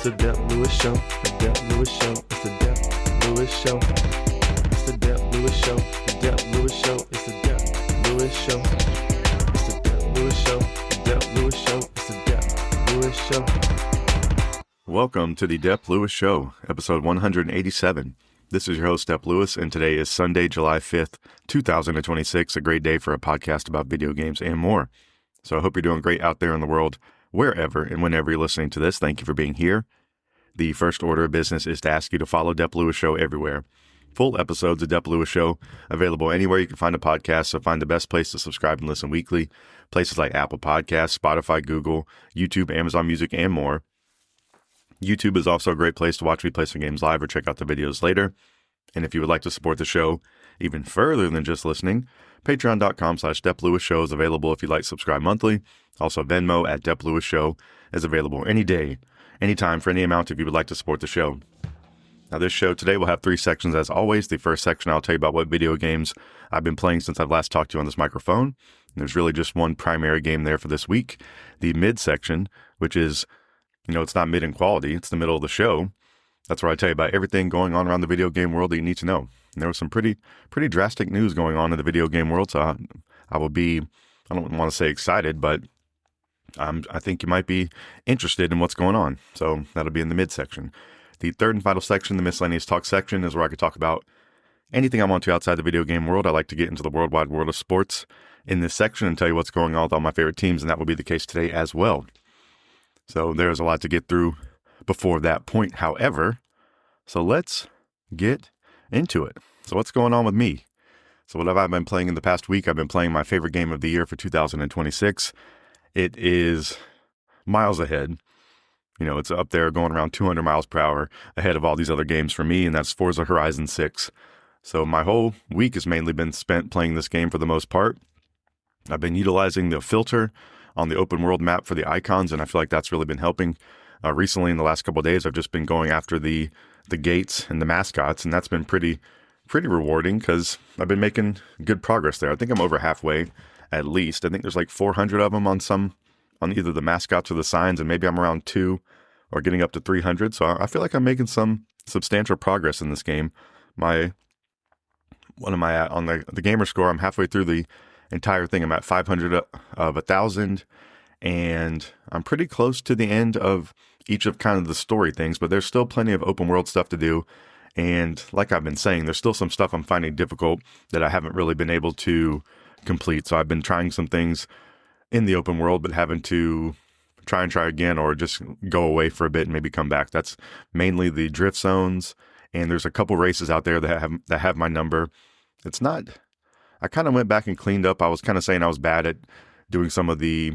the Dep Lewis Show. The Dep Lewis Show. It's the Dep Lewis Show. It's the Dep Lewis Show. The Dep Lewis Show. It's the Dep Lewis Show. It's the Dep Lewis Show. The Dep Lewis Show. It's the Dep Lewis Show. Welcome to the Dep Lewis Show, episode 187. This is your host, Dep Lewis, and today is Sunday, July 5th, 2026, a great day for a podcast about video games and more. So I hope you're doing great out there in the world, wherever and whenever you're listening to this. Thank you for being here. The first order of business is to ask you to follow Dep Lewis Show everywhere. Full episodes of Dep Lewis Show available anywhere you can find a podcast, so find the best place to subscribe and listen weekly. Places like Apple Podcasts, Spotify, Google, YouTube, Amazon Music, and more. YouTube is also a great place to watch me play some games live or check out the videos later. And if you would like to support the show even further than just listening, patreon.com/Dep Lewis Show is available if you'd like to subscribe monthly. Also, Venmo at Dep Lewis Show is available any day, anytime, for any amount if you would like to support the show. Now, this show today will have three sections as always. The first section, I'll tell you about what video games I've been playing since I've last talked to you on this microphone. And there's really just one primary game there for this week. The mid section, which is, it's not mid in quality, it's the middle of the show. That's where I tell you about everything going on around the video game world that you need to know. And there was some pretty drastic news going on in the video game world, so I will be, I don't want to say excited, but I think you might be interested in what's going on. So that'll be in the mid section. The third and final section, the Miscellaneous Talk section, is where I could talk about anything I want to outside the video game world. I like to get into the worldwide world of sports in this section and tell you what's going on with all my favorite teams, and that will be the case today as well. So there's a lot to get through before that point, however. So let's get into it. So what's going on with me? So what have I been playing in the past week? I've been playing my favorite game of the year for 2026. It is miles ahead. It's up there going around 200 miles per hour ahead of all these other games for me, and that's Forza Horizon 6. So my whole week has mainly been spent playing this game for the most part. I've been utilizing the filter on the open world map for the icons, and I feel like that's really been helping. Recently, in the last couple of days, I've just been going after the gates and the mascots, and that's been pretty rewarding because I've been making good progress there. I think I'm over halfway at least. I think there's like 400 of them on either the mascots or the signs, and maybe I'm around 2 or getting up to 300. So I feel like I'm making some substantial progress in this game. What am I at on the gamer score? I'm halfway through the entire thing. I'm at 500 of 1,000, and I'm pretty close to the end of each of kind of the story things, but there's still plenty of open world stuff to do. And like I've been saying, there's still some stuff I'm finding difficult that I haven't really been able to complete. So I've been trying some things in the open world, but having to try again, or just go away for a bit and maybe come back. That's mainly the drift zones. And there's a couple races out there that have my number. I kind of went back and cleaned up. I was kind of saying I was bad at doing some of the,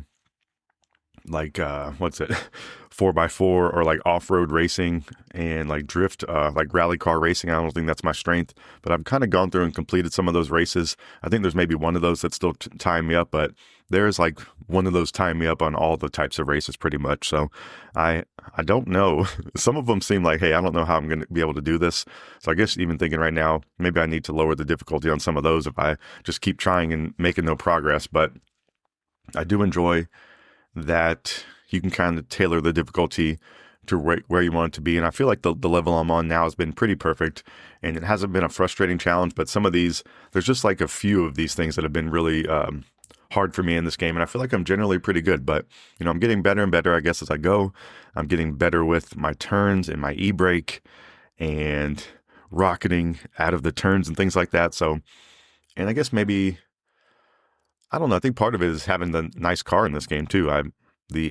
4x4 or like off-road racing and like drift, like rally car racing. I don't think that's my strength, but I've kind of gone through and completed some of those races. I think there's maybe one of those that's still tying me up, but there's like one of those tying me up on all the types of races pretty much. So I don't know. Some of them seem like, hey, I don't know how I'm going to be able to do this. So I guess even thinking right now, maybe I need to lower the difficulty on some of those if I just keep trying and making no progress. But I do enjoy that you can kind of tailor the difficulty to where you want it to be. And I feel like the level I'm on now has been pretty perfect, and it hasn't been a frustrating challenge, but some of these, there's just like a few of these things that have been really hard for me in this game. And I feel like I'm generally pretty good, but I'm getting better and better, I guess, as I go. I'm getting better with my turns and my e-brake and rocketing out of the turns and things like that. So, and I guess maybe, I don't know, I think part of it is having the nice car in this game too. I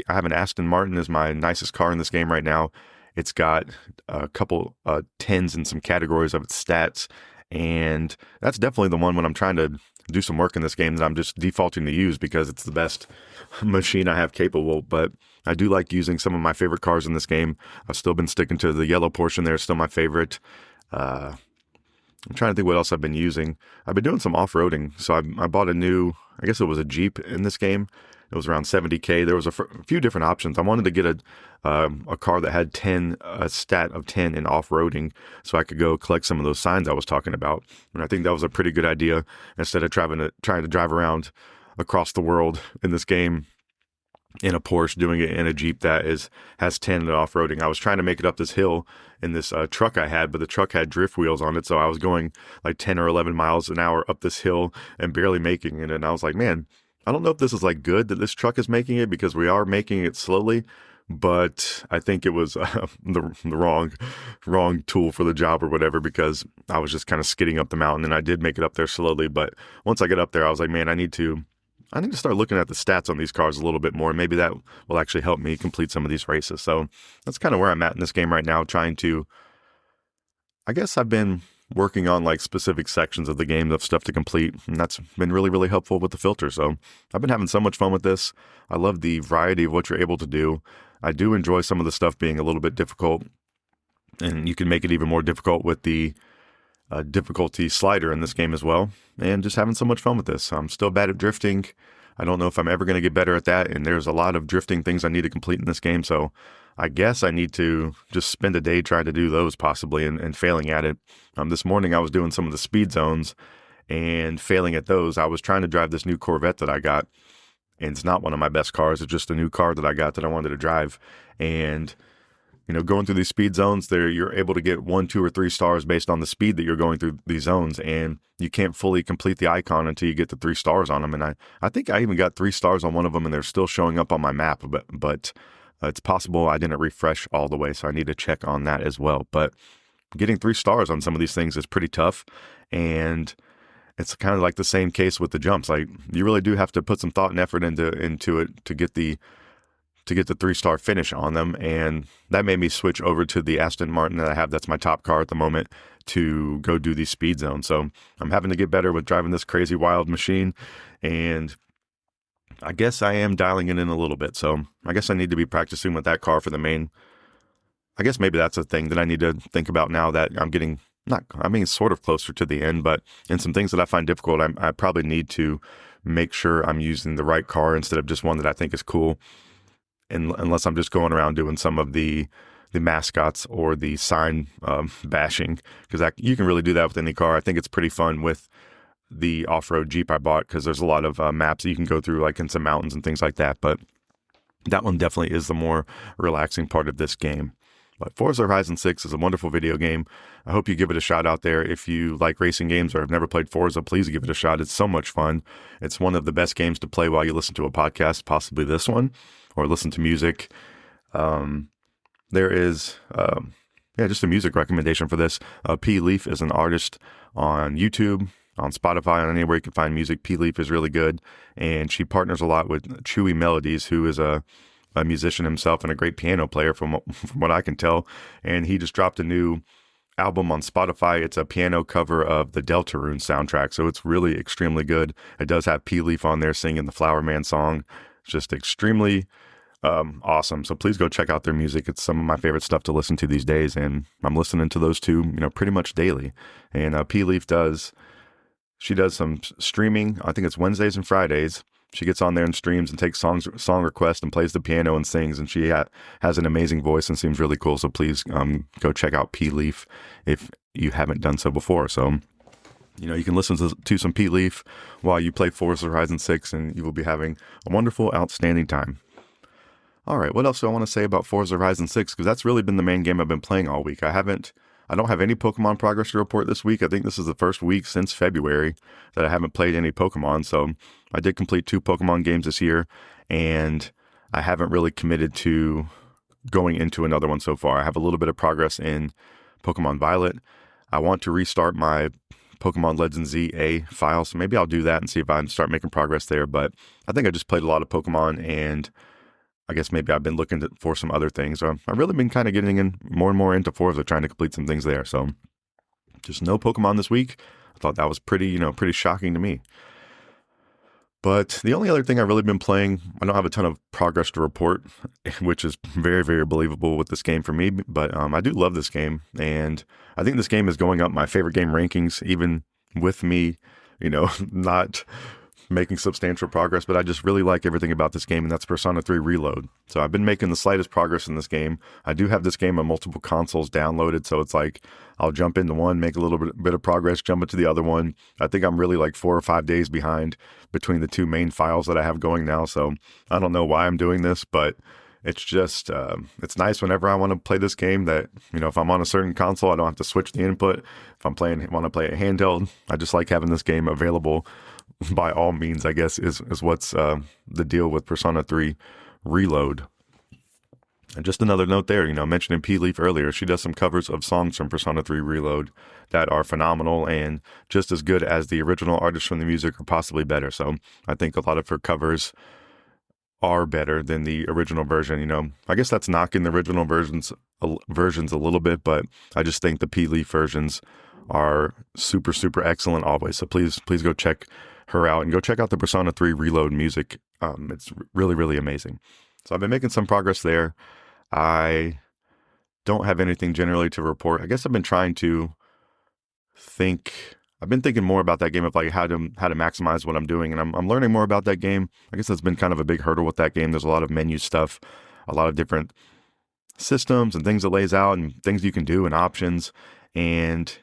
have an Aston Martin as my nicest car in this game right now. It's got a couple 10s in some categories of its stats, and that's definitely the one when I'm trying to do some work in this game that I'm just defaulting to use because it's the best machine I have capable. But I do like using some of my favorite cars in this game. I've still been sticking to the yellow portion there. It's still my favorite. I'm trying to think what else I've been using. I've been doing some off-roading. So I bought I guess it was a Jeep in this game. It was around $70K. There was a few different options. I wanted to get a car that had a stat of 10 in off-roading, so I could go collect some of those signs I was talking about. And I think that was a pretty good idea instead of trying to drive around across the world in this game in a Porsche, doing it in a Jeep that has 10 and off-roading. I was trying to make it up this hill in this truck I had, but the truck had drift wheels on it, so I was going like 10 or 11 miles an hour up this hill and barely making it. And I was like, man, I don't know if this is like good that this truck is making it, because we are making it slowly, but I think it was the wrong tool for the job or whatever, because I was just kind of skidding up the mountain, and I did make it up there slowly. But once I get up there, I was like, man, I need to start looking at the stats on these cars a little bit more. Maybe that will actually help me complete some of these races. So that's kind of where I'm at in this game right now, trying to, I guess I've been working on like specific sections of the game of stuff to complete, and that's been really, really helpful with the filter. So I've been having so much fun with this. I love the variety of what you're able to do. I do enjoy some of the stuff being a little bit difficult, and you can make it even more difficult with the difficulty slider in this game as well, and just having so much fun with this. I'm still bad at drifting. I don't know if I'm ever going to get better at that, and there's a lot of drifting things I need to complete in this game, so I guess I need to just spend a day trying to do those possibly, and failing at it. This morning I was doing some of the speed zones and failing at those. I was trying to drive this new Corvette that I got, and it's not one of my best cars. It's just a new car that I got that I wanted to drive, and going through these speed zones there, you're able to get 1, 2, or 3 stars based on the speed that you're going through these zones, and you can't fully complete the icon until you get the 3 stars on them. And I think I even got 3 stars on one of them, and they're still showing up on my map, but it's possible I didn't refresh all the way, so I need to check on that as well. But getting 3 stars on some of these things is pretty tough, and it's kind of like the same case with the jumps. Like, you really do have to put some thought and effort into it to get the 3-star finish on them. And that made me switch over to the Aston Martin that I have. That's my top car at the moment, to go do these speed zones. So I'm having to get better with driving this crazy wild machine, and I guess I am dialing it in a little bit. So I guess I need to be practicing with that car for the main. I guess maybe that's a thing that I need to think about now that I'm getting sort of closer to the end, but in some things that I find difficult, I probably need to make sure I'm using the right car instead of just one that I think is cool. And unless I'm just going around doing some of the mascots or the sign bashing, because you can really do that with any car. I think it's pretty fun with the off-road Jeep I bought, because there's a lot of maps that you can go through, like in some mountains and things like that. But that one definitely is the more relaxing part of this game. But Forza Horizon 6 is a wonderful video game. I hope you give it a shot out there. If you like racing games or have never played Forza, please give it a shot. It's so much fun. It's one of the best games to play while you listen to a podcast, possibly this one, or listen to music. There is, just a music recommendation for this. P. Leaf is an artist on YouTube, on Spotify, and anywhere you can find music. P. Leaf is really good, and she partners a lot with Chewy Melodies, who is a musician himself and a great piano player from what I can tell. And he just dropped a new album on Spotify. It's a piano cover of the Deltarune soundtrack, so it's really extremely good. It does have P. Leaf on there singing the Flower Man song. It's just extremely awesome. So please go check out their music. It's some of my favorite stuff to listen to these days, and I'm listening to those two, pretty much daily. And P. Leaf does some streaming. I think it's Wednesdays and Fridays. She gets on there and streams and takes song requests and plays the piano and sings, and she has an amazing voice and seems really cool. So please go check out P. Leaf if you haven't done so before. So, you can listen to some P. Leaf while you play Forza Horizon 6, and you will be having a wonderful, outstanding time. All right, what else do I want to say about Forza Horizon 6? Because that's really been the main game I've been playing all week. I don't have any Pokemon progress to report this week. I think this is the first week since February that I haven't played any Pokemon. So I did complete 2 Pokemon games this year, and I haven't really committed to going into another one so far. I have a little bit of progress in Pokemon Violet. I want to restart my Pokemon Legends ZA file, so maybe I'll do that and see if I can start making progress there. But I think I just played a lot of Pokemon, and I guess maybe I've been looking for some other things. I've really been kind of getting in more and more into Forza, trying to complete some things there. So just no Pokemon this week. I thought that was pretty shocking to me. But the only other thing I've really been playing, I don't have a ton of progress to report, which is very, very believable with this game for me. But I do love this game, and I think this game is going up my favorite game rankings, even with me, not making substantial progress, but I just really like everything about this game, and that's Persona 3 Reload. So I've been making the slightest progress in this game. I do have this game on multiple consoles downloaded, so it's like I'll jump into one, make a little bit of progress, jump into the other one. I think I'm really like 4 or 5 days behind between the two main files that I have going now, so I don't know why I'm doing this, but it's just, it's nice whenever I want to play this game that, if I'm on a certain console, I don't have to switch the input. If I'm want to play it handheld, I just like having this game available by all means, I guess, is what's the deal with Persona 3 Reload. And just another note there, mentioning P. Leaf earlier, she does some covers of songs from Persona 3 Reload that are phenomenal and just as good as the original artist from the music, or possibly better. So I think a lot of her covers are better than the original version. I guess that's knocking the original versions a little bit, but I just think the P. Leaf versions are super, super excellent always. So please go check her out and go check out the Persona 3 Reload music. It's really, really amazing. So I've been making some progress there. I don't have anything generally to report. I guess I've been trying to I've been thinking more about that game of like how to maximize what I'm doing, and I'm learning more about that game. I guess that's been kind of a big hurdle with that game. There's a lot of menu stuff, a lot of different systems and things it lays out and things you can do and options. And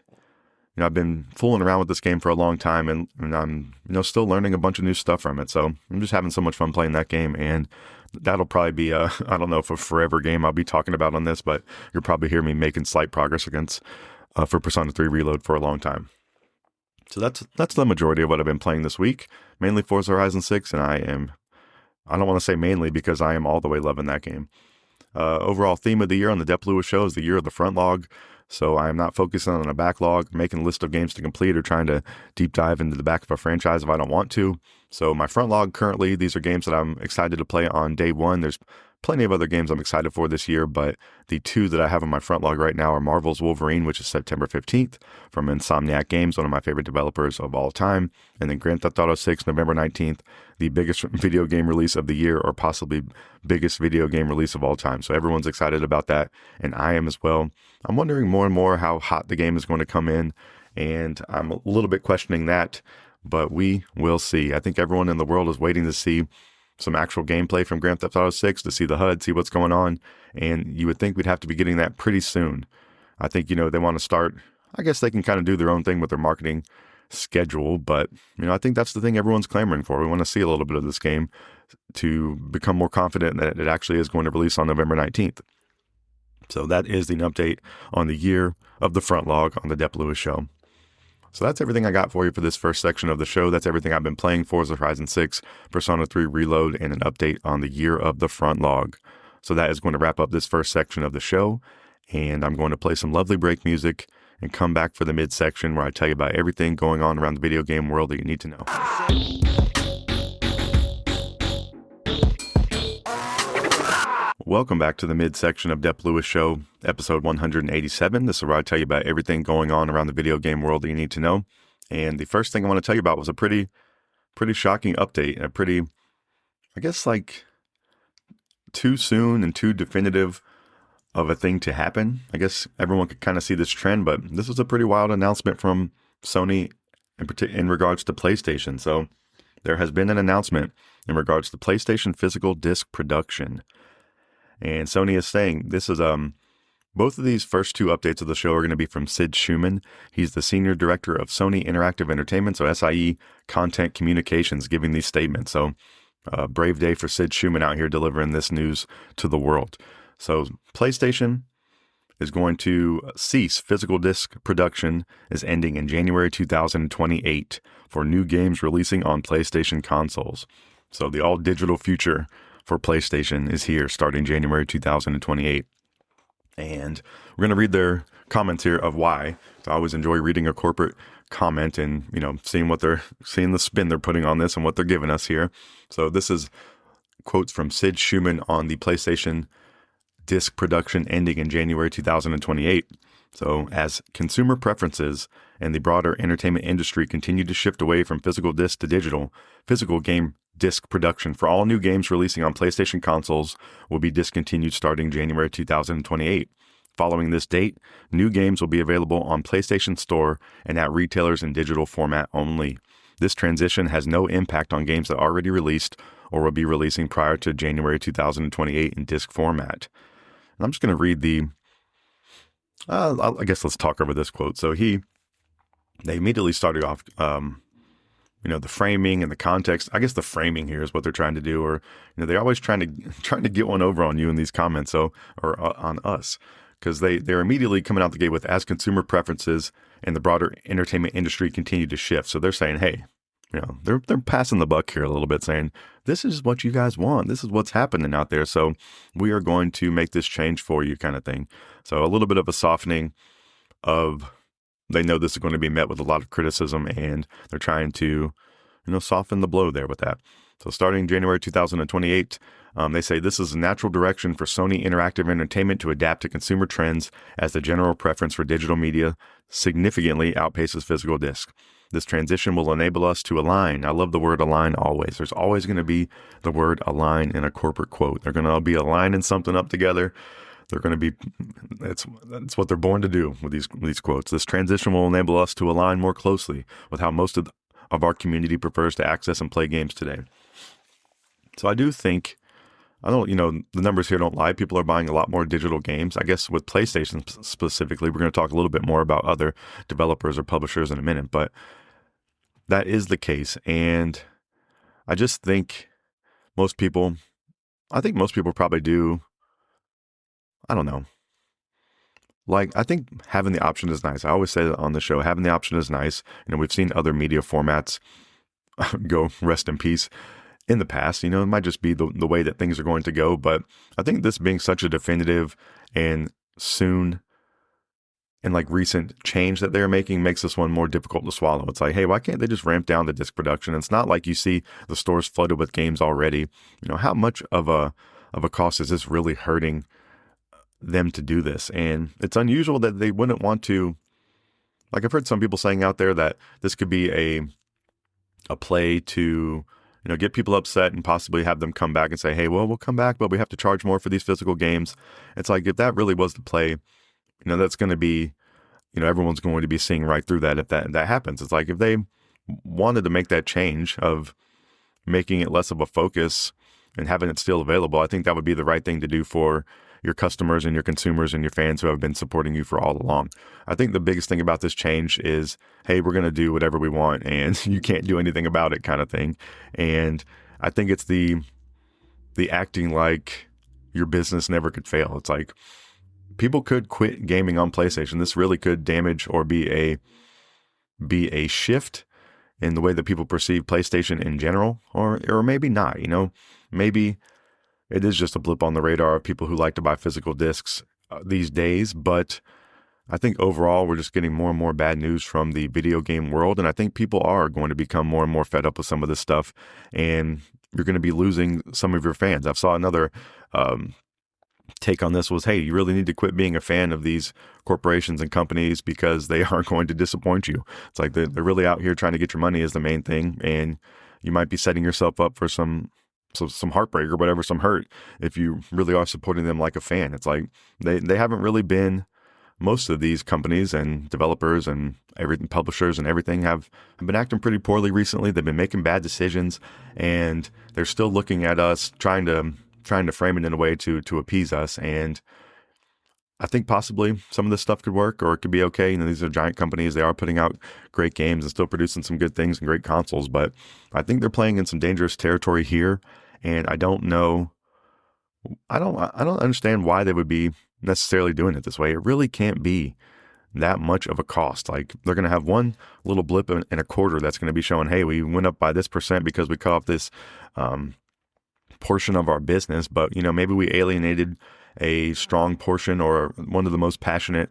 I've been fooling around with this game for a long time, and I'm still learning a bunch of new stuff from it. So I'm just having so much fun playing that game, and that'll probably be I don't know if a forever game I'll be talking about on this, but you'll probably hear me making slight progress for Persona 3 Reload for a long time. So that's the majority of what I've been playing this week, mainly Forza Horizon 6, and I don't want to say mainly because I am all the way loving that game. Overall theme of the year on the Dep Lewis Show is the year of the front log. So I am not focusing on a backlog, making a list of games to complete, or trying to deep dive into the back of a franchise if I don't want to. So my front log currently, these are games that I'm excited to play on day one. There's plenty of other games I'm excited for this year, but the two that I have on my front log right now are Marvel's Wolverine, which is September 15th from Insomniac Games, one of my favorite developers of all time, and then Grand Theft Auto 6, November 19th, the biggest video game release of the year, or possibly biggest video game release of all time. So everyone's excited about that, and I am as well. I'm wondering more and more how hot the game is going to come in, and I'm a little bit questioning that, but we will see. I think everyone in the world is waiting to see some actual gameplay from Grand Theft Auto 6, to see the HUD, see what's going on, and you would think we'd have to be getting that pretty soon. I think, they want to start, I guess they can kind of do their own thing with their marketing schedule, but, I think that's the thing everyone's clamoring for. We want to see a little bit of this game to become more confident that it actually is going to release on November 19th. So that is the update on the year of the front log on the Dep Lewis Show. So that's everything I got for you for this first section of the show. That's everything I've been playing: Forza Horizon 6, Persona 3 Reload, and an update on the year of the front log. So that is going to wrap up this first section of the show, and I'm going to play some lovely break music and come back for the midsection where I tell you about everything going on around the video game world that you need to know. Welcome back to the midsection of Dep Lewis Show, episode 187. This is where I tell you about everything going on around the video game world that you need to know. And the first thing I want to tell you about was a pretty shocking update, a pretty, I guess, like too soon and too definitive of a thing to happen. I guess everyone could kind of see this trend, but this was a pretty wild announcement from Sony in regards to PlayStation. So there has been an announcement in regards to PlayStation physical disc production. And Sony is saying this is, both of these first two updates of the show are going to be from Sid Schumann. He's the senior director of Sony Interactive Entertainment, so SIE Content Communications, giving these statements. So brave day for Sid Schumann out here delivering this news to the world. So PlayStation is going to cease physical disc production, is ending in January 2028 for new games releasing on PlayStation consoles. So the all-digital future for PlayStation is here starting January 2028. And we're going to read their comments here of why. So I always enjoy reading a corporate comment and, seeing the spin they're putting on this and what they're giving us here. So this is quotes from Sid Schumann on the PlayStation disc production ending in January 2028. So as consumer preferences and the broader entertainment industry continue to shift away from physical disc to digital, physical game disc production for all new games releasing on PlayStation consoles will be discontinued starting January 2028. Following this date, new games will be available on PlayStation Store and at retailers in digital format only. This transition has no impact on games that already released or will be releasing prior to January 2028 in disc format. And I'm just going to read I guess let's talk over this quote. So they immediately started off, the framing and the context. I guess the framing here is what they're trying to do, or, they're always trying to get one over on you in these comments. So, or on us, because they're immediately coming out the gate with, as consumer preferences and the broader entertainment industry continue to shift. So they're saying, hey, they're passing the buck here a little bit, saying, this is what you guys want. This is what's happening out there. So we are going to make this change for you, kind of thing. So a little bit of a softening of, they know this is going to be met with a lot of criticism, and they're trying to, soften the blow there with that. So starting January 2028, they say this is a natural direction for Sony Interactive Entertainment to adapt to consumer trends as the general preference for digital media significantly outpaces physical disc. This transition will enable us to align. I love the word align always. There's always going to be the word align in a corporate quote. They're going to be aligning something up together. They're going to be, that's what they're born to do with these quotes. This transition will enable us to align more closely with how most of our community prefers to access and play games today. So I do think, the numbers here don't lie. People are buying a lot more digital games. I guess with PlayStation specifically, we're going to talk a little bit more about other developers or publishers in a minute, but that is the case. And I just think most people probably do. I don't know. Like, I think having the option is nice. I always say that on the show, having the option is nice. We've seen other media formats go rest in peace in the past. It might just be the way that things are going to go. But I think this being such a definitive and soon and recent change that they're making makes this one more difficult to swallow. It's like, hey, why can't they just ramp down the disc production? It's not like you see the stores flooded with games already. How much of a cost is this really hurting them to do this? And it's unusual that they wouldn't want to, I've heard some people saying out there that this could be a play to, get people upset and possibly have them come back and say, hey, well, we'll come back, but we have to charge more for these physical games. It's like, if that really was the play, that's going to be, everyone's going to be seeing right through that if that happens. It's like, if they wanted to make that change of making it less of a focus and having it still available, I think that would be the right thing to do for your customers and your consumers and your fans who have been supporting you for all along. I think the biggest thing about this change is, hey, we're going to do whatever we want and you can't do anything about it, kind of thing. And I think it's the acting like your business never could fail. It's like, people could quit gaming on PlayStation. This really could damage or be a shift in the way that people perceive PlayStation in general, or maybe not. Maybe it is just a blip on the radar of people who like to buy physical discs these days. But I think overall, we're just getting more and more bad news from the video game world. And I think people are going to become more and more fed up with some of this stuff. And you're going to be losing some of your fans. I've saw another take on this was, hey, you really need to quit being a fan of these corporations and companies because they aren't going to disappoint you. It's like they're really out here trying to get your money is the main thing. And you might be setting yourself up for some heartbreak or whatever, some hurt, if you really are supporting them like a fan. It's like they haven't really been, most of these companies and developers and everything, publishers and everything have been acting pretty poorly recently. They've been making bad decisions, and they're still looking at us trying to frame it in a way to appease us. And I think possibly some of this stuff could work, or it could be okay. These are giant companies. They are putting out great games and still producing some good things and great consoles, but I think they're playing in some dangerous territory here. And I don't know. I don't understand why they would be necessarily doing it this way. It really can't be that much of a cost. Like, they're going to have one little blip in a quarter that's going to be showing, hey, we went up by this percent because we cut off this portion of our business. But, maybe we alienated a strong portion or one of the most passionate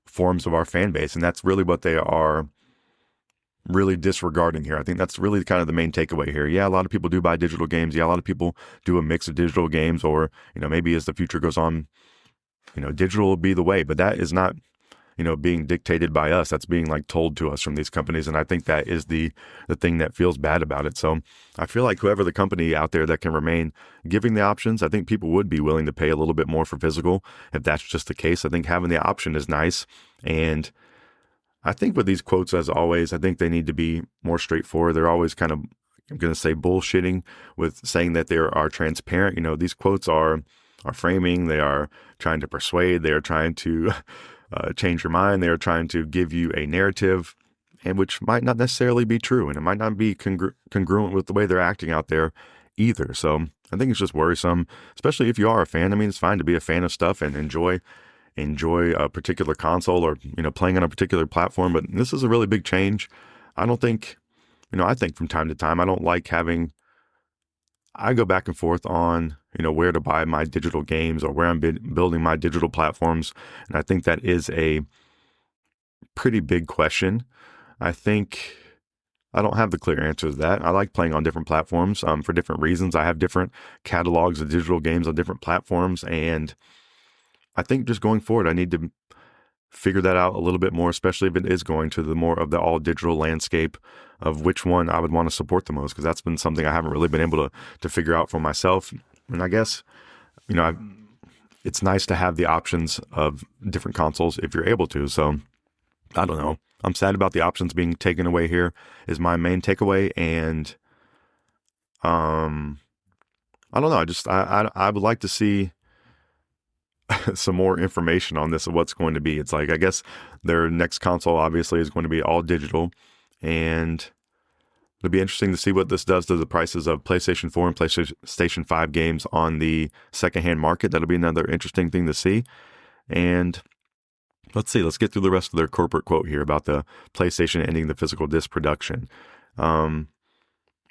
forms of our fan base. And that's really what they are really disregarding here. I think that's really kind of the main takeaway here. Yeah, a lot of people do buy digital games. Yeah, a lot of people do a mix of digital games, or, maybe as the future goes on, digital will be the way, but that is not, being dictated by us. That's being told to us from these companies. And I think that is the thing that feels bad about it. So I feel like whoever the company out there that can remain giving the options, I think people would be willing to pay a little bit more for physical. If that's just the case, I think having the option is nice. And I think with these quotes, as always, I think they need to be more straightforward. They're always kind of, I'm going to say, bullshitting with saying that they are transparent. These quotes are framing. They are trying to persuade. They are trying to change your mind. They are trying to give you a narrative, and which might not necessarily be true, and it might not be congruent with the way they're acting out there either. So I think it's just worrisome, especially if you are a fan. I mean, it's fine to be a fan of stuff and enjoy a particular console or, playing on a particular platform. But this is a really big change. I don't think, I think from time to time, I don't like I go back and forth on, where to buy my digital games or where I'm building my digital platforms. And I think that is a pretty big question. I think I don't have the clear answer to that. I like playing on different platforms for different reasons. I have different catalogs of digital games on different platforms, and I think just going forward, I need to figure that out a little bit more, especially if it is going to the more of the all digital landscape of which one I would want to support the most, because that's been something I haven't really been able to figure out for myself. And I guess, it's nice to have the options of different consoles if you're able to. So I don't know. I'm sad about the options being taken away here is my main takeaway. And I don't know. I would like to see some more information on this of what's going to be. It's like, I guess their next console obviously is going to be all digital, and it'll be interesting to see what this does to the prices of PlayStation 4 and PlayStation 5 games on the secondhand market. That'll be another interesting thing to see. And let's get through the rest of their corporate quote here about the PlayStation ending the physical disc production.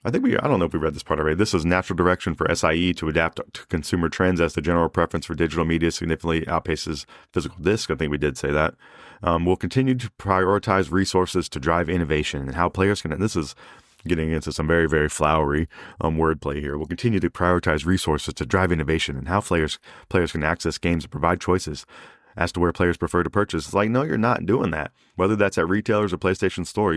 I don't know if we read this part already. This is natural direction for SIE to adapt to consumer trends as the general preference for digital media significantly outpaces physical disc. I think we did say that. We'll continue to prioritize resources to drive innovation and how players can, and this is getting into some very, very flowery wordplay here. We'll continue to prioritize resources to drive innovation and how players can access games and provide choices as to where players prefer to purchase. It's like, no, you're not doing that. Whether that's at retailers or PlayStation Store,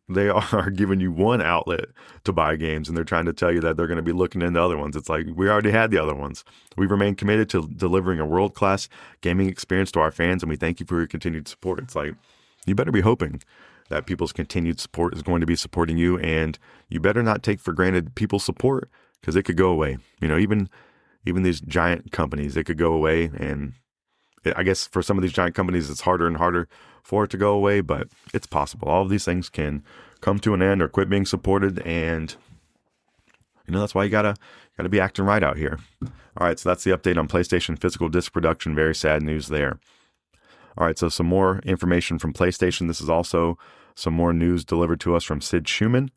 they are giving you one outlet to buy games, and they're trying to tell you that they're going to be looking into other ones. It's like, we already had the other ones. We remain committed to delivering a world-class gaming experience to our fans, and we thank you for your continued support. It's like, you better be hoping that people's continued support is going to be supporting you, and you better not take for granted people's support, because it could go away. Even these giant companies, it could go away, and I guess for some of these giant companies, it's harder and harder for it to go away, but it's possible. All of these things can come to an end or quit being supported, and that's why you gotta be acting right out here. All right, so that's the update on PlayStation physical disc production. Very sad news there. All right, so some more information from PlayStation. This is also some more news delivered to us from Sid Schumann.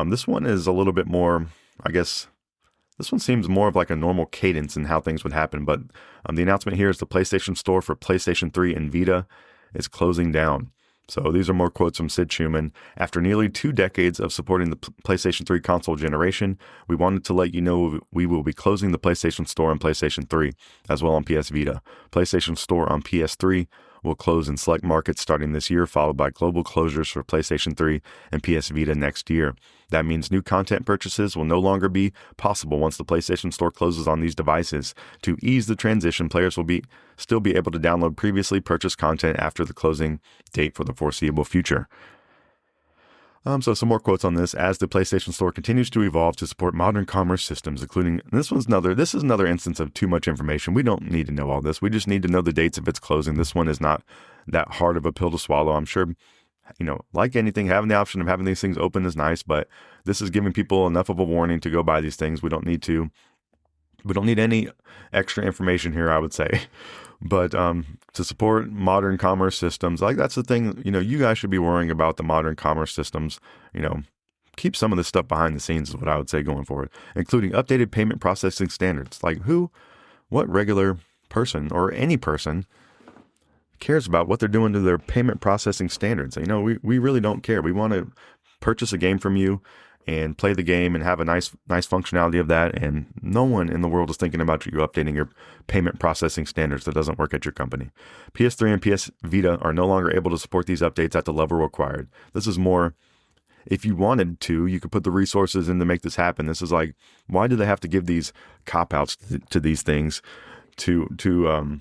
This one is a little bit more, I guess. This one seems more of like a normal cadence in how things would happen, but the announcement here is the PlayStation Store for PlayStation 3 and Vita is closing down. So these are more quotes from Sid Schumann. After nearly 2 decades of supporting the PlayStation 3 console generation, we wanted to let you know we will be closing the PlayStation Store on PlayStation 3, as well on PS Vita. PlayStation Store on PS3 will close in select markets starting this year, followed by global closures for PlayStation 3 and PS Vita next year. That means new content purchases will no longer be possible once the PlayStation Store closes on these devices. To ease the transition, players will still be able to download previously purchased content after the closing date for the foreseeable future. So some more quotes on this. As the PlayStation Store continues to evolve to support modern commerce systems, including, this is another instance of too much information. We don't need to know all this. We just need to know the dates of its closing. This one is not that hard of a pill to swallow. I'm sure, like anything, having the option of having these things open is nice, but this is giving people enough of a warning to go buy these things. We don't need any extra information here, I would say. But to support modern commerce systems, like that's the thing, you guys should be worrying about the modern commerce systems. Keep some of this stuff behind the scenes is what I would say going forward, including updated payment processing standards. Like what regular person or any person cares about what they're doing to their payment processing standards? We really don't care. We want to purchase a game from you and play the game and have a nice functionality of that. And no one in the world is thinking about you updating your payment processing standards that doesn't work at your company. PS3 and PS Vita are no longer able to support these updates at the level required. This is more, if you wanted to, you could put the resources in to make this happen. This is like, why do they have to give these cop-outs to these things to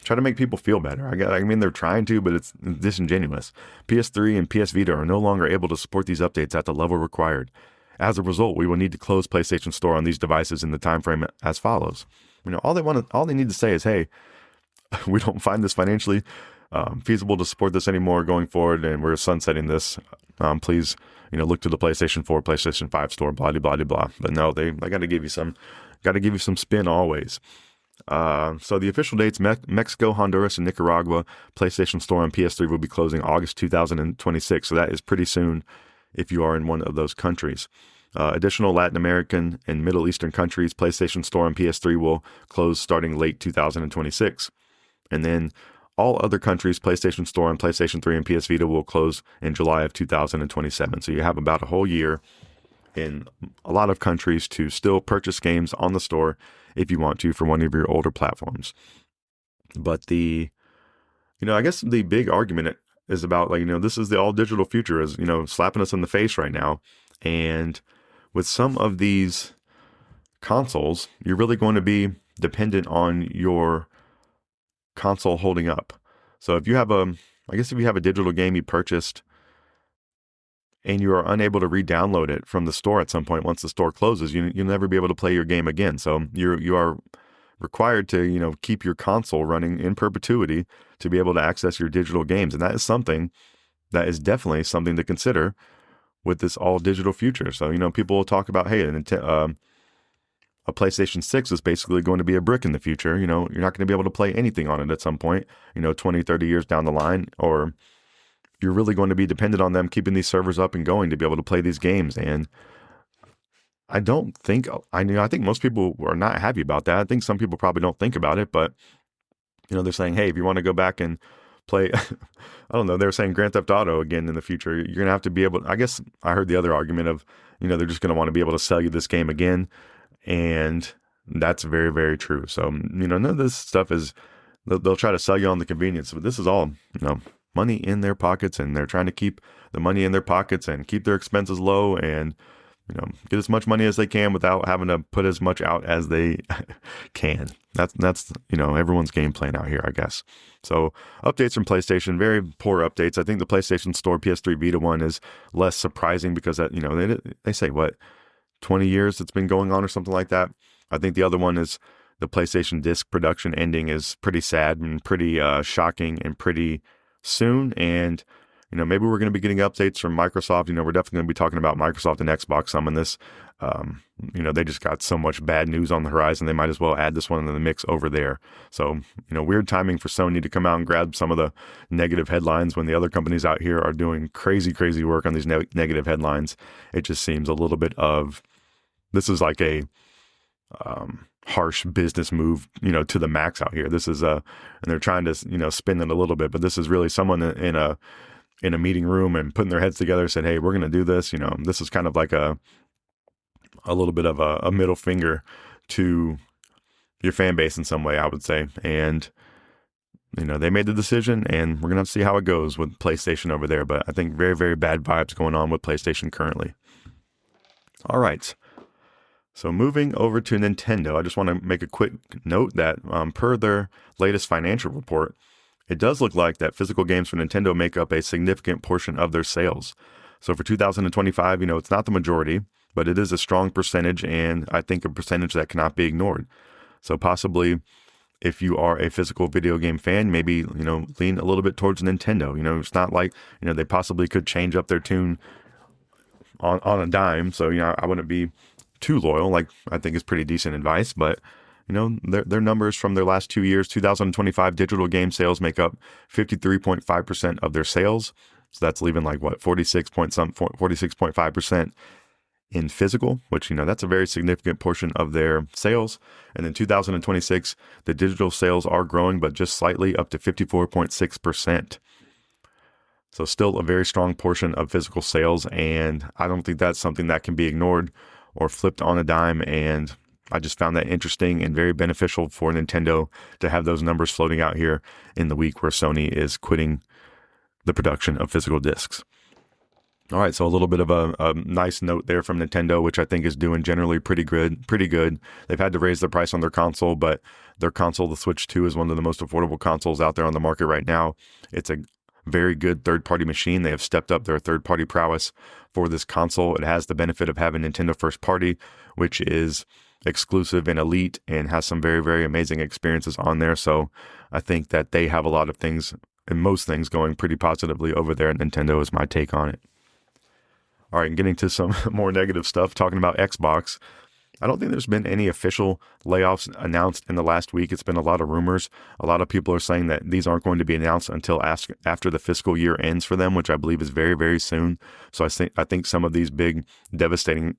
try to make people feel better. I mean, they're trying to, but it's disingenuous. PS3 and PS Vita are no longer able to support these updates at the level required. As a result, we will need to close PlayStation Store on these devices in the time frame as follows. All they need to say is, hey, we don't find this financially feasible to support this anymore going forward, and we're sunsetting this. Please, look to the PlayStation 4, PlayStation 5 store, blah, blah, blah, blah. But no, they got to give you some spin always. So the official dates, Mexico, Honduras, and Nicaragua PlayStation Store and PS3 will be closing August 2026. So that is pretty soon if you are in one of those countries. Additional Latin American and Middle Eastern countries, PlayStation Store and PS3 will close starting late 2026. And then all other countries, PlayStation Store and PlayStation 3 and PS Vita will close in July of 2027. So you have about a whole year in a lot of countries to still purchase games on the store if you want to for one of your older platforms. But I guess the big argument is about this is the all digital future is, slapping us in the face right now. And with some of these consoles, you're really going to be dependent on your console holding up. So if you have a digital game you purchased and you are unable to re-download it from the store at some point, once the store closes, you'll never be able to play your game again. So you are required to, keep your console running in perpetuity to be able to access your digital games. And that is definitely something to consider with this all digital future. So, people will talk about, hey, a PlayStation 6 is basically going to be a brick in the future. You're not going to be able to play anything on it at some point, 20, 30 years down the line, or you're really going to be dependent on them keeping these servers up and going to be able to play these games. And I think most people are not happy about that. I think some people probably don't think about it, but they're saying, hey, if you want to go back and play, I don't know, they're saying Grand Theft Auto again in the future, you're going to have to be able, I guess I heard the other argument of, they're just going to want to be able to sell you this game again. And that's very, very true. So, none of this stuff is, they'll try to sell you on the convenience, but this is all, money in their pockets, and they're trying to keep the money in their pockets and keep their expenses low and, get as much money as they can without having to put as much out as they can. That's everyone's game plan out here, I guess. So updates from PlayStation, very poor updates. I think the PlayStation Store PS3 Vita one is less surprising because that, they say 20 years it's been going on or something like that. I think the other one is the PlayStation disc production ending is pretty sad and pretty shocking and pretty soon. And maybe we're going to be getting updates from Microsoft. We're definitely going to be talking about Microsoft and Xbox some in this. They just got so much bad news on the horizon. They might as well add this one into the mix over there. So, weird timing for Sony to come out and grab some of the negative headlines when the other companies out here are doing crazy, crazy work on these negative headlines. It just seems a little bit of, this is like a harsh business move, to the max out here. This is and they're trying to, spin it a little bit, but this is really someone in a meeting room and putting their heads together, said, hey, we're going to do this. This is kind of like a little bit of a middle finger to your fan base in some way, I would say. And, they made the decision, and we're going to have to see how it goes with PlayStation over there. But I think very, very bad vibes going on with PlayStation currently. All right. So moving over to Nintendo, I just want to make a quick note that per their latest financial report, it does look like that physical games for Nintendo make up a significant portion of their sales. So for 2025, it's not the majority, but it is a strong percentage, and I think a percentage that cannot be ignored. So possibly, if you are a physical video game fan, maybe, lean a little bit towards Nintendo. It's not like, they possibly could change up their tune on a dime. So, I wouldn't be too loyal. Like, I think is pretty decent advice, but their numbers from their last 2 years, 2025 digital game sales make up 53.5% of their sales. So that's leaving 46.5% in physical, which, that's a very significant portion of their sales. And in 2026, the digital sales are growing, but just slightly, up to 54.6%. So still a very strong portion of physical sales. And I don't think that's something that can be ignored or flipped on a dime. And I just found that interesting and very beneficial for Nintendo to have those numbers floating out here in the week where Sony is quitting the production of physical discs. All right, so a little bit of a nice note there from Nintendo, which I think is doing generally pretty good. They've had to raise the price on their console, but their console, the Switch 2, is one of the most affordable consoles out there on the market right now. It's a very good third-party machine. They have stepped up their third-party prowess for this console. It has the benefit of having Nintendo first party, which is exclusive and elite and has some very, very amazing experiences on there. So I think that they have a lot of things and most things going pretty positively over there at Nintendo is my take on it. All right, and getting to some more negative stuff, talking about Xbox. I don't think there's been any official layoffs announced in the last week. It's been a lot of rumors. A lot of people are saying that these aren't going to be announced until after the fiscal year ends for them, which I believe is very, very soon. So I think some of these big, devastating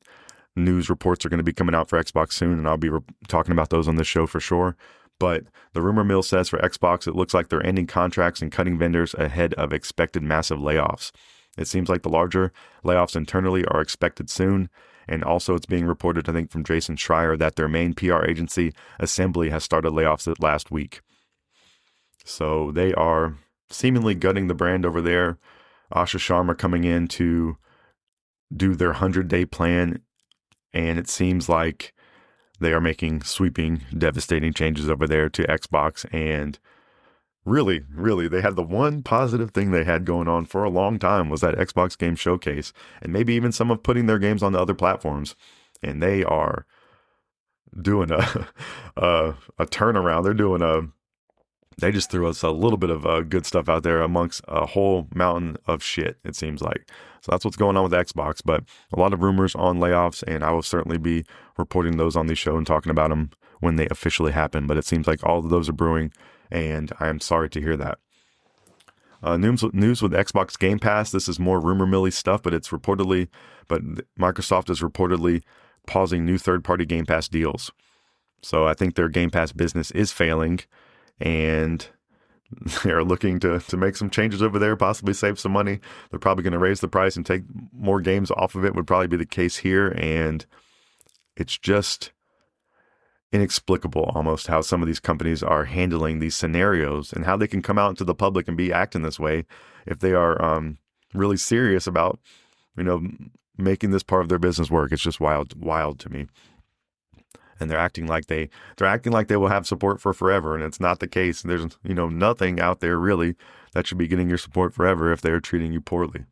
news reports are going to be coming out for Xbox soon, and I'll be talking about those on this show for sure. But the rumor mill says for Xbox, it looks like they're ending contracts and cutting vendors ahead of expected massive layoffs. It seems like the larger layoffs internally are expected soon. And also it's being reported, I think, from Jason Schreier that their main PR agency, Assembly, has started layoffs last week. So they are seemingly gutting the brand over there. Asha Sharma coming in to do their 100-day plan. And it seems like they are making sweeping, devastating changes over there to Xbox. And really, they had the one positive thing they had going on for a long time was that Xbox Game Showcase, and maybe even some of putting their games on the other platforms. And they are doing a turnaround. They just threw us a little bit of good stuff out there amongst a whole mountain of shit, it seems like. So that's what's going on with Xbox, but a lot of rumors on layoffs, and I will certainly be reporting those on the show and talking about them when they officially happen. But it seems like all of those are brewing, and I am sorry to hear that. News with Xbox Game Pass. This is more rumor milly stuff, but Microsoft is reportedly pausing new third-party Game Pass deals. So I think their Game Pass business is failing, and they're looking to make some changes over there, possibly save some money. They're probably going to raise the price and take more games off of it, would probably be the case here. And it's just inexplicable almost how some of these companies are handling these scenarios and how they can come out into the public and be acting this way if they are really serious about, making this part of their business work. It's just wild to me. And they're acting like they will have support for forever, and it's not the case. There's nothing out there really that should be getting your support forever if they're treating you poorly.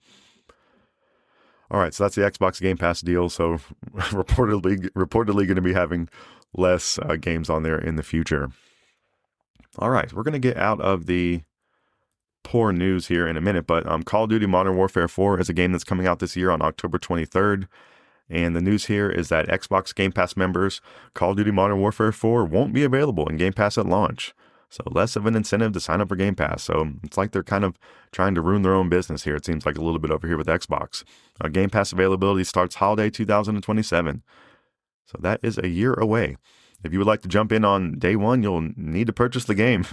All right, so that's the Xbox Game Pass deal. So reportedly going to be having less games on there in the future. All right, we're going to get out of the poor news here in a minute, but Call of Duty Modern Warfare 4 is a game that's coming out this year on October 23rd. And the news here is that Xbox Game Pass members, Call of Duty Modern Warfare 4 won't be available in Game Pass at launch. So less of an incentive to sign up for Game Pass. So it's like they're kind of trying to ruin their own business here. It seems like a little bit over here with Xbox. Game Pass availability starts holiday 2027. So that is a year away. If you would like to jump in on day one, you'll need to purchase the game,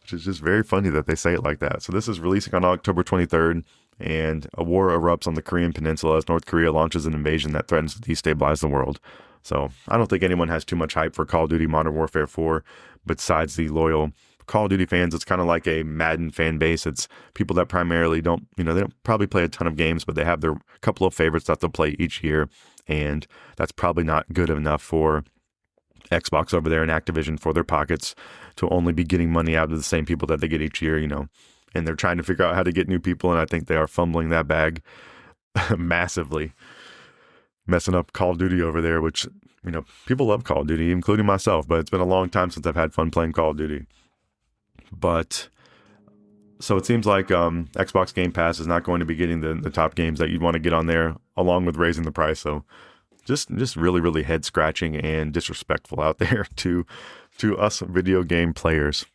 which is just very funny that they say it like that. So this is releasing on October 23rd. And a war erupts on the Korean Peninsula as North Korea launches an invasion that threatens to destabilize the world. So I don't think anyone has too much hype for Call of Duty Modern Warfare 4 besides the loyal Call of Duty fans. It's kind of like a Madden fan base. It's people that primarily they don't probably play a ton of games, but they have their couple of favorites that they'll play each year. And that's probably not good enough for Xbox over there and Activision for their pockets to only be getting money out of the same people that they get each year, And they're trying to figure out how to get new people, and I think they are fumbling that bag massively, messing up Call of Duty over there, which, people love Call of Duty, including myself, but it's been a long time since I've had fun playing Call of Duty. But, so it seems like Xbox Game Pass is not going to be getting the top games that you'd want to get on there, along with raising the price. So just really, really head-scratching and disrespectful out there to us video game players.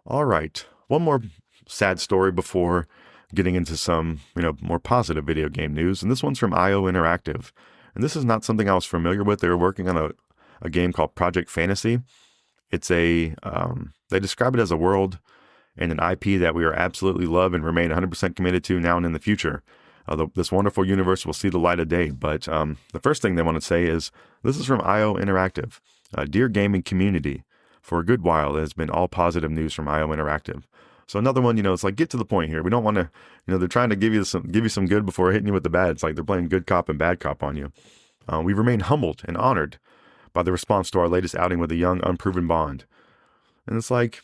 All right. One more sad story before getting into some, more positive video game news. And this one's from IO Interactive. And this is not something I was familiar with. They were working on a game called Project Fantasy. It's they describe it as a world and an IP that we are absolutely love and remain 100% committed to now and in the future. This wonderful universe will see the light of day. But the first thing they want to say is, this is from IO Interactive. Dear gaming community, for a good while, it has been all positive news from IO Interactive. So another one, it's like, get to the point here. We don't want to, they're trying to give you some good before hitting you with the bad. It's like they're playing good cop and bad cop on you. We remain humbled and honored by the response to our latest outing with a young, unproven Bond. And it's like,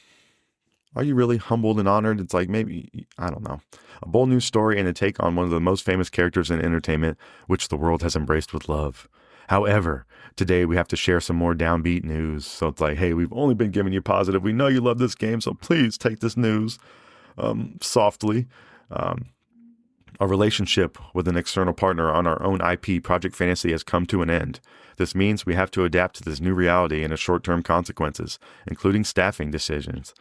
are you really humbled and honored? It's like, maybe, I don't know. A bold new story and a take on one of the most famous characters in entertainment, which the world has embraced with love. However, today we have to share some more downbeat news. So it's like, hey, we've only been giving you positive. We know you love this game, so please take this news softly. Our relationship with an external partner on our own IP, Project Fantasy, has come to an end. This means we have to adapt to this new reality and its short-term consequences, including staffing decisions,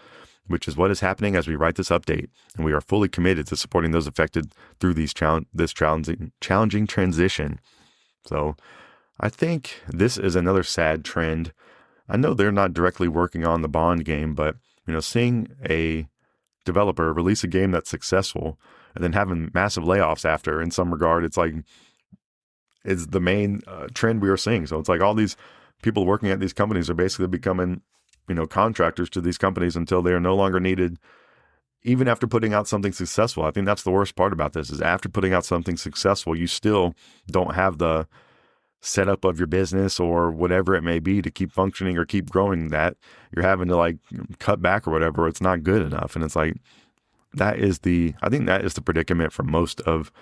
which is what is happening as we write this update, and we are fully committed to supporting those affected through this challenging transition. So I think this is another sad trend. I know they're not directly working on the Bond game, but seeing a developer release a game that's successful and then having massive layoffs after, in some regard, it's like, it's the main trend we are seeing. So it's like all these people working at these companies are basically becoming, contractors to these companies until they are no longer needed, even after putting out something successful. I think that's the worst part about this, is after putting out something successful, you still don't have the setup of your business or whatever it may be to keep functioning or keep growing. That you're having to like cut back or whatever, or it's not good enough. And it's like, I think that is the predicament for most of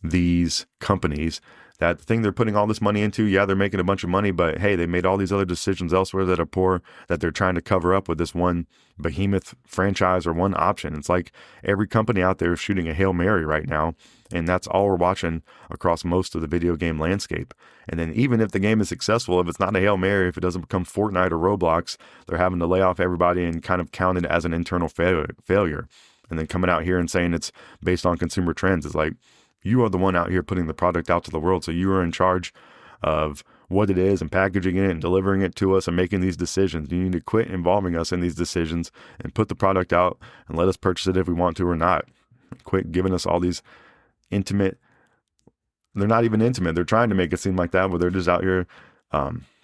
these companies. That thing they're putting all this money into, yeah, they're making a bunch of money, but hey, they made all these other decisions elsewhere that are poor that they're trying to cover up with this one behemoth franchise or one option. It's like every company out there is shooting a Hail Mary right now, and that's all we're watching across most of the video game landscape. And then even if the game is successful, if it's not a Hail Mary, if it doesn't become Fortnite or Roblox, they're having to lay off everybody and kind of count it as an internal failure. And then coming out here and saying it's based on consumer trends is like, you are the one out here putting the product out to the world. So you are in charge of what it is and packaging it and delivering it to us and making these decisions. You need to quit involving us in these decisions and put the product out and let us purchase it if we want to or not. Quit giving us all these intimate, they're not even intimate. They're trying to make it seem like that, but they're just out here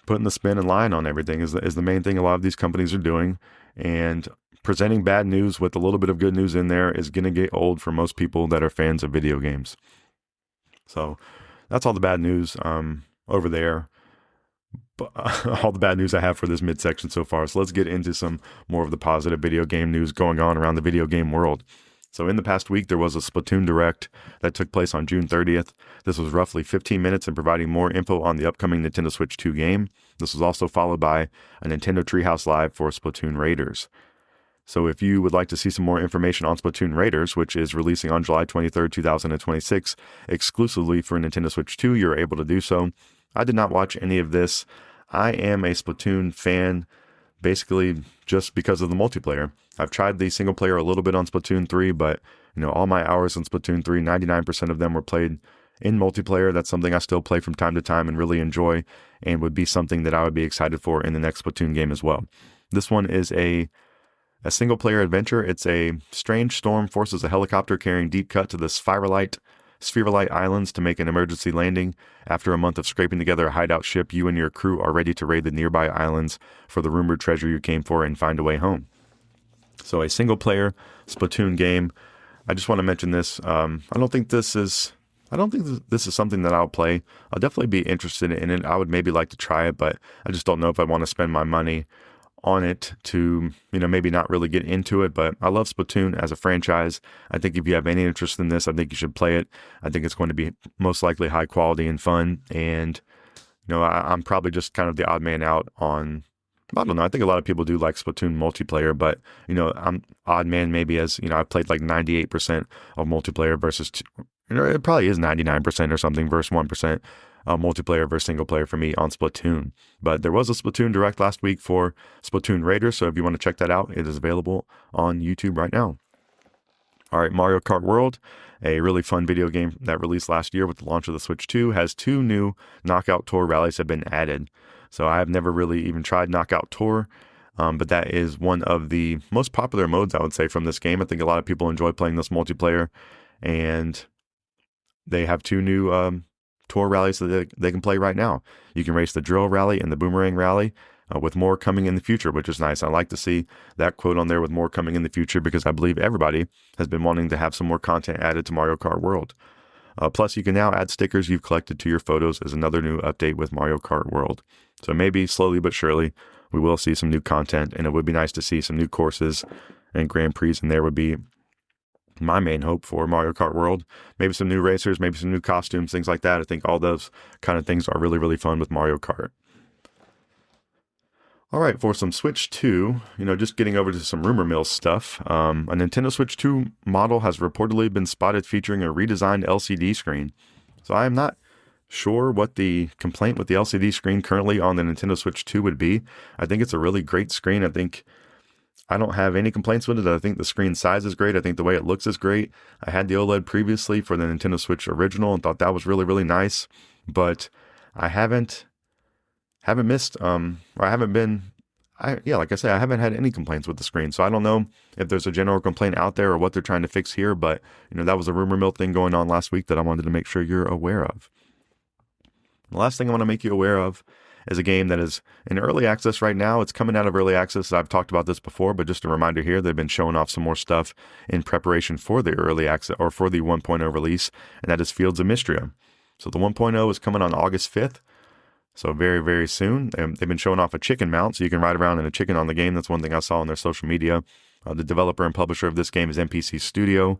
putting the spin and lying on everything is the main thing a lot of these companies are doing. And presenting bad news with a little bit of good news in there is going to get old for most people that are fans of video games. So that's all the bad news over there. But, all the bad news I have for this midsection so far. So let's get into some more of the positive video game news going on around the video game world. So in the past week, there was a Splatoon Direct that took place on June 30th. This was roughly 15 minutes and providing more info on the upcoming Nintendo Switch 2 game. This was also followed by a Nintendo Treehouse Live for Splatoon Raiders. So if you would like to see some more information on Splatoon Raiders, which is releasing on July 23rd, 2026, exclusively for Nintendo Switch 2, you're able to do so. I did not watch any of this. I am a Splatoon fan basically just because of the multiplayer. I've tried the single player a little bit on Splatoon 3, but all my hours in Splatoon 3, 99% of them were played in multiplayer. That's something I still play from time to time and really enjoy, and would be something that I would be excited for in the next Splatoon game as well. This one is a single-player adventure. It's a strange storm forces a helicopter carrying Deep Cut to the Spherolite Islands to make an emergency landing. After a month of scraping together a hideout ship, you and your crew are ready to raid the nearby islands for the rumored treasure you came for and find a way home. So a single-player Splatoon game. I just want to mention this. I don't think this is something that I'll play. I'll definitely be interested in it. I would maybe like to try it, but I just don't know if I want to spend my money on it to, maybe not really get into it. But I love Splatoon as a franchise. I think if you have any interest in this, I think you should play it. I think it's going to be most likely high quality and fun. And, I'm probably just kind of the odd man out on, I don't know. I think a lot of people do like Splatoon multiplayer, but, I'm odd man maybe as, I've played like 98% of multiplayer versus, it probably is 99% or something versus 1%. Multiplayer versus single player for me on Splatoon. But there was a Splatoon Direct last week for Splatoon Raiders, so if you want to check that out, it is available on YouTube right now. All right, Mario Kart World, a really fun video game that released last year with the launch of the Switch 2, has 2 new Knockout Tour rallies have been added. So I have never really even tried Knockout Tour, but that is one of the most popular modes, I would say, from this game. I think a lot of people enjoy playing this multiplayer, and they have 2 new tour rallies that they can play right now. You can race the Drill Rally and the Boomerang Rally, with more coming in the future, which is nice. I like to see that quote on there, with more coming in the future, because I believe everybody has been wanting to have some more content added to Mario Kart World. Plus, you can now add stickers you've collected to your photos as another new update with Mario Kart World. So maybe slowly but surely, we will see some new content, and it would be nice to see some new courses and Grand Prix, and there would be my main hope for Mario Kart World. Maybe some new racers, maybe some new costumes, things like that. I think all those kind of things are really, really fun with Mario Kart. All right, for some Switch 2, just getting over to some rumor mill stuff. A Nintendo Switch 2 model has reportedly been spotted featuring a redesigned LCD screen. So I am not sure what the complaint with the LCD screen currently on the Nintendo Switch 2 would be. I think it's a really great screen. I don't have any complaints with it. I think the screen size is great. I think the way it looks is great. I had the OLED previously for the Nintendo Switch original and thought that was really, really nice. But I haven't missed, like I say, I haven't had any complaints with the screen. So I don't know if there's a general complaint out there or what they're trying to fix here, but that was a rumor mill thing going on last week that I wanted to make sure you're aware of. The last thing I want to make you aware of is a game that is in early access right now. It's coming out of early access. I've talked about this before, but just a reminder here, they've been showing off some more stuff in preparation for the early access or for the 1.0 release, and that is Fields of Mistria. So the 1.0 is coming on August 5th. So very, very soon. They've been showing off a chicken mount, so you can ride around in a chicken on the game. That's one thing I saw on their social media. The developer and publisher of this game is NPC Studio.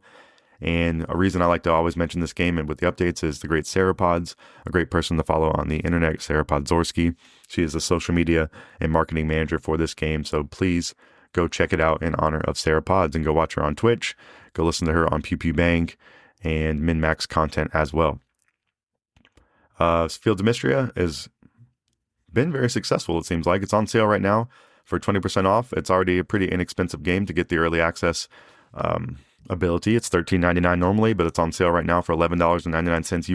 And a reason I like to always mention this game and with the updates is the great Sarah Pods, a great person to follow on the internet, Sarah Podzorski. She is the social media and marketing manager for this game. So please go check it out in honor of Sarah Pods and go watch her on Twitch. Go listen to her on Pew Pew Bang and Min-Max content as well. Fields of Mistria has been very successful, it seems like. It's on sale right now for 20% off. It's already a pretty inexpensive game to get the early access ability. It's $13.99 normally, but it's on sale right now for $11.99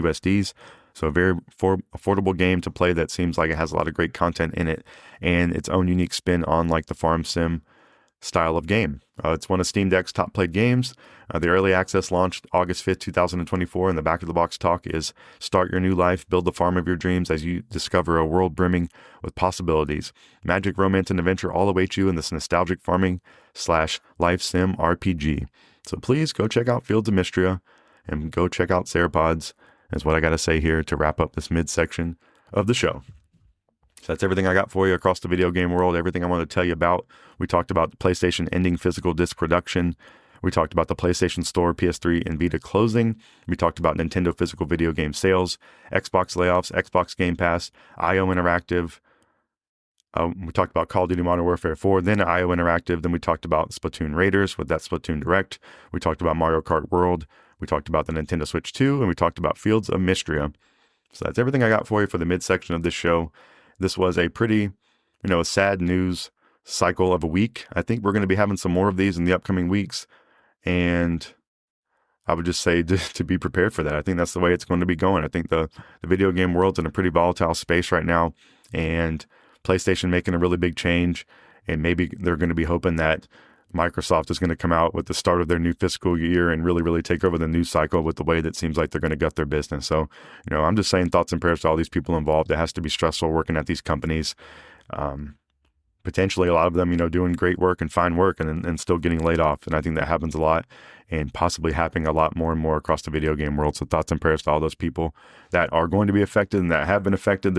USDs. So a very affordable game to play that seems like it has a lot of great content in it and its own unique spin on like the farm sim style of game. It's one of Steam Deck's top played games. The early access launched August 5th, 2024, and the back of the box talk is start your new life, build the farm of your dreams as you discover a world brimming with possibilities. Magic, romance, and adventure all await you in this nostalgic farming/life sim RPG. So please go check out Fields of Mistria and go check out Sarah Pods, is what I got to say here to wrap up this midsection of the show. So that's everything I got for you across the video game world, everything I want to tell you about. We talked about the PlayStation ending physical disc production. We talked about the PlayStation Store, PS3, and Vita closing. We talked about Nintendo physical video game sales, Xbox layoffs, Xbox Game Pass, IO Interactive. We talked about Call of Duty Modern Warfare 4, then IO Interactive. Then we talked about Splatoon Raiders with that Splatoon Direct. We talked about Mario Kart World. We talked about the Nintendo Switch 2, and we talked about Fields of Mistria. So that's everything I got for you for the midsection of this show. This was a pretty, a sad news cycle of a week. I think we're going to be having some more of these in the upcoming weeks. And I would just say to be prepared for that. I think that's the way it's going to be going. I think the video game world's in a pretty volatile space right now. And PlayStation making a really big change. And maybe they're going to be hoping that Microsoft is going to come out with the start of their new fiscal year and really, really take over the news cycle with the way that seems like they're going to gut their business. So, I'm just saying thoughts and prayers to all these people involved. It has to be stressful working at these companies. Potentially a lot of them, doing great work and fine work and still getting laid off. And I think that happens a lot and possibly happening a lot more and more across the video game world. So thoughts and prayers to all those people that are going to be affected and that have been affected.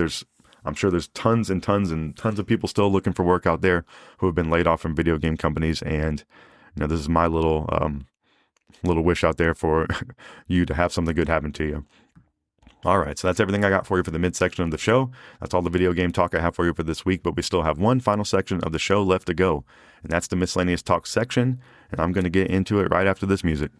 I'm sure there's tons and tons and tons of people still looking for work out there who have been laid off from video game companies. And, this is my little wish out there for you to have something good happen to you. All right, so that's everything I got for you for the midsection of the show. That's all the video game talk I have for you for this week, but we still have one final section of the show left to go, and that's the Miscellaneous Talk section, and I'm going to get into it right after this music.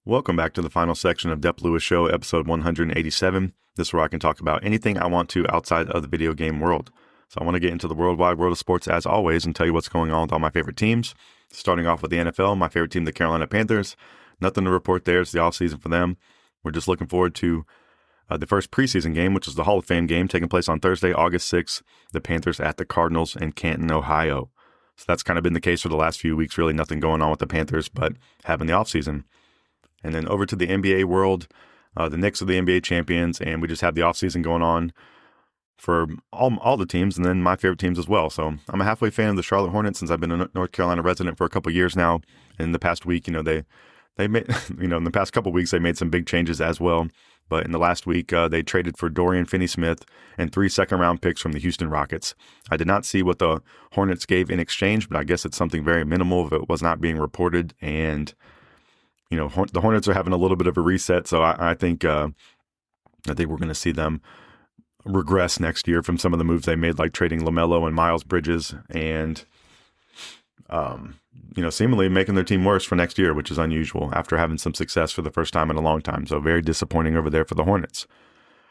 Welcome back to the final section of Dep Lewis Show, episode 187. This is where I can talk about anything I want to outside of the video game world. So I want to get into the worldwide world of sports as always and tell you what's going on with all my favorite teams. Starting off with the NFL, my favorite team, the Carolina Panthers. Nothing to report there. It's the offseason for them. We're just looking forward to the first preseason game, which is the Hall of Fame game taking place on Thursday, August 6th. The Panthers at the Cardinals in Canton, Ohio. So that's kind of been the case for the last few weeks. Really nothing going on with the Panthers, but having the offseason. And then over to the NBA world, the Knicks are the NBA champions, and we just have the offseason going on for all the teams, and then my favorite teams as well. So I'm a halfway fan of the Charlotte Hornets since I've been a North Carolina resident for a couple of years now. And in the past week, they made, in the past couple of weeks, they made some big changes as well. But in the last week, they traded for Dorian Finney-Smith and 3 second-round picks from the Houston Rockets. I did not see what the Hornets gave in exchange, but I guess it's something very minimal if it was not being reported. And, the Hornets are having a little bit of a reset, so I think we're going to see them regress next year from some of the moves they made, like trading LaMelo and Miles Bridges and, seemingly making their team worse for next year, which is unusual after having some success for the first time in a long time. So very disappointing over there for the Hornets.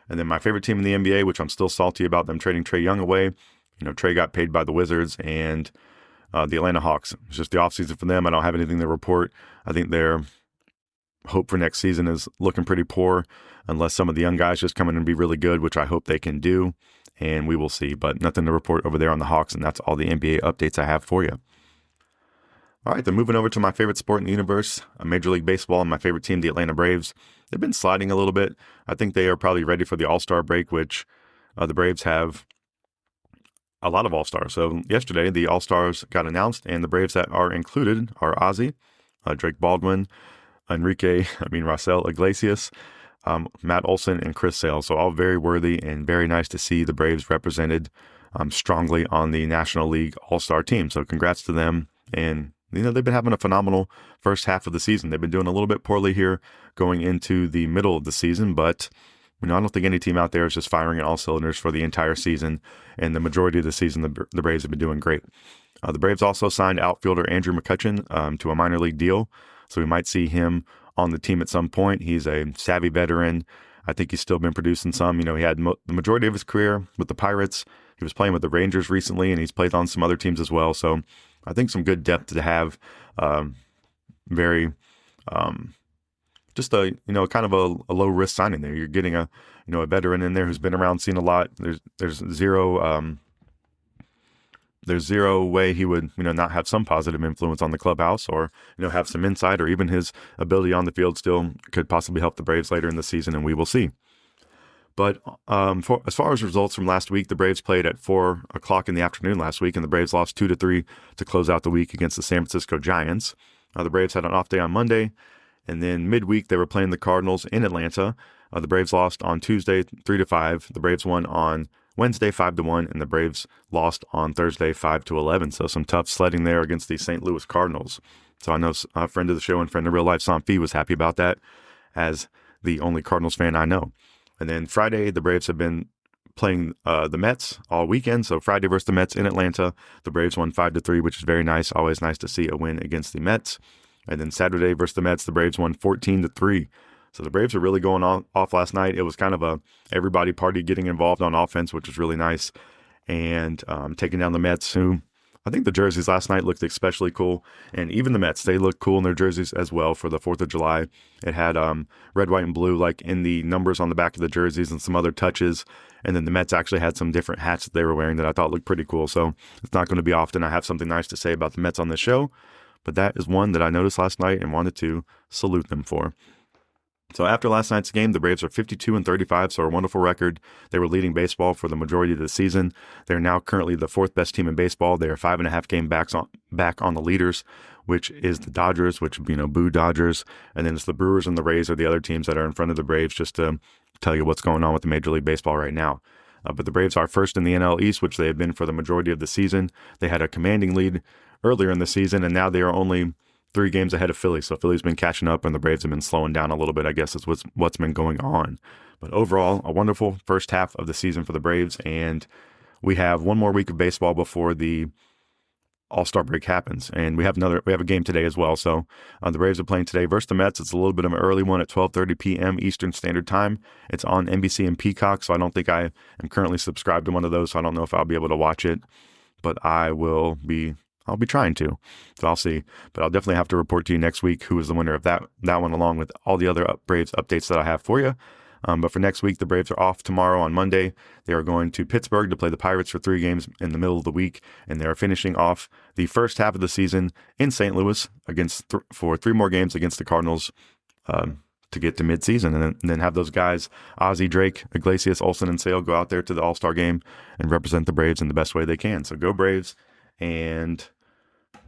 And then my favorite team in the NBA, which I'm still salty about them trading Trae Young away. Trae got paid by the Wizards and the Atlanta Hawks. It's just the offseason for them. I don't have anything to report. I think their hope for next season is looking pretty poor unless some of the young guys just come in and be really good, which I hope they can do, and we will see. But nothing to report over there on the Hawks, and that's all the NBA updates I have for you. All right, then moving over to my favorite sport in the universe, Major League Baseball, and my favorite team, the Atlanta Braves. They've been sliding a little bit. I think they are probably ready for the All-Star break, which the Braves have a lot of All-Stars. So yesterday, the All-Stars got announced, and the Braves that are included are Ozzy, Drake Baldwin, Raisel Iglesias, Matt Olson, and Chris Sale. So all very worthy and very nice to see the Braves represented strongly on the National League All-Star team. So congrats to them. And, they've been having a phenomenal first half of the season. They've been doing a little bit poorly here going into the middle of the season, but, I don't think any team out there is just firing on all cylinders for the entire season. And the majority of the season, the Braves have been doing great. The Braves also signed outfielder Andrew McCutchen to a minor league deal. So we might see him on the team at some point. He's a savvy veteran. I think he's still been producing some. He had the majority of his career with the Pirates. He was playing with the Rangers recently, and he's played on some other teams as well. So I think some good depth to have. Just a kind of a low risk signing there. You're getting a veteran in there who's been around, seen a lot. There's zero way he would, not have some positive influence on the clubhouse or, have some insight, or even his ability on the field still could possibly help the Braves later in the season, and we will see. But as far as results from last week, the Braves played at 4 o'clock in the afternoon last week, and the Braves lost 2-3 to close out the week against the San Francisco Giants. The Braves had an off day on Monday, and then midweek they were playing the Cardinals in Atlanta. The Braves lost on Tuesday 3-5. The Braves won on Wednesday 5-1, and the Braves lost on Thursday 5-11. So some tough sledding there against the St. Louis Cardinals. So I know a friend of the show and friend of real life, Sanfi, was happy about that, as the only Cardinals fan I know. And then Friday, the Braves have been playing the Mets all weekend. So Friday versus the Mets in Atlanta, the Braves won 5-3, which is very nice. Always nice to see a win against the Mets. And then Saturday versus the Mets, the Braves won 14-3. So the Braves are really going off last night. It was kind of a everybody party getting involved on offense, which was really nice. And taking down the Mets, who I think the jerseys last night looked especially cool. And even the Mets, they looked cool in their jerseys as well for the 4th of July. It had red, white, and blue like in the numbers on the back of the jerseys and some other touches. And then the Mets actually had some different hats that they were wearing that I thought looked pretty cool. So it's not going to be often I have something nice to say about the Mets on this show. But that is one that I noticed last night and wanted to salute them for. So after last night's game, the Braves are 52-35, so a wonderful record. They were leading baseball for the majority of the season. They're now currently the 4th best team in baseball. They are 5.5 games back on the leaders, which is the Dodgers, which, boo Dodgers. And then it's the Brewers and the Rays are the other teams that are in front of the Braves, just to tell you what's going on with the Major League Baseball right now. But the Braves are first in the NL East, which they have been for the majority of the season. They had a commanding lead earlier in the season, and now they are only 3 games ahead of Philly. So Philly's been catching up, and the Braves have been slowing down a little bit, I guess is what's been going on. But overall, a wonderful first half of the season for the Braves, and we have one more week of baseball before the All-Star break happens. And we have a game today as well. So the Braves are playing today versus the Mets. It's a little bit of an early one at 12:30 p.m. Eastern Standard Time. It's on NBC and Peacock, so I don't think I am currently subscribed to one of those, so I don't know if I'll be able to watch it, but I'll be trying to, so I'll see. But I'll definitely have to report to you next week who is the winner of that one, along with all the other Braves updates that I have for you. But for next week, the Braves are off tomorrow on Monday. They are going to Pittsburgh to play the Pirates for 3 games in the middle of the week, and they are finishing off the first half of the season in St. Louis for 3 more games against the Cardinals to get to midseason, and then have those guys, Ozzie, Drake, Iglesias, Olsen, and Sale, go out there to the All-Star game and represent the Braves in the best way they can. So go Braves, and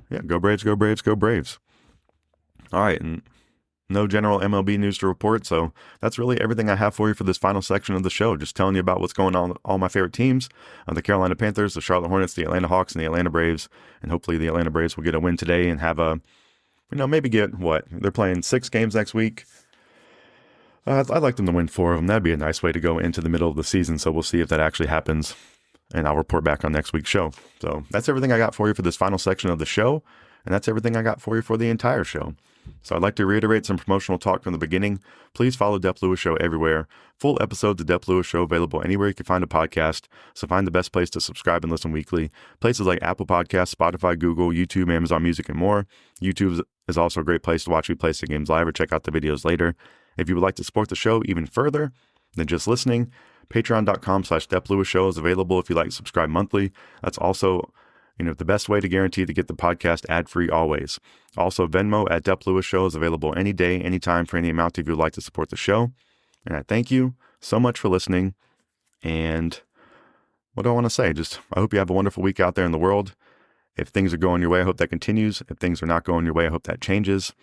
yeah, go Braves, go Braves, go Braves. All right, and no general MLB news to report, so that's really everything I have for you for this final section of the show. Just telling you about what's going on with all my favorite teams, the Carolina Panthers, the Charlotte Hornets, the Atlanta Hawks, and the Atlanta Braves. And hopefully the Atlanta Braves will get a win today and have maybe get they're playing 6 games next week. I'd like them to win 4 of them. That'd be a nice way to go into the middle of the season, so we'll see if that actually happens, and I'll report back on next week's show. So that's everything I got for you for this final section of the show, and that's everything I got for you for the entire show. So I'd like to reiterate some promotional talk from the beginning. Please follow Dep Lewis Show everywhere. Full episodes of Dep Lewis Show available anywhere you can find a podcast. So find the best place to subscribe and listen weekly. Places like Apple Podcasts, Spotify, Google, YouTube, Amazon Music, and more. YouTube is also a great place to watch me play some games live or check out the videos later. If you would like to support the show even further than just listening, patreon.com/Dep Lewis Show is available if you like to subscribe monthly. That's also the best way to guarantee to get the podcast ad-free always. Also, Venmo at Dep Lewis Show is available any day, anytime, for any amount if you would like to support the show. And I thank you so much for listening. And what do I want to say? I hope you have a wonderful week out there in the world. If things are going your way, I hope that continues. If things are not going your way, I hope that changes.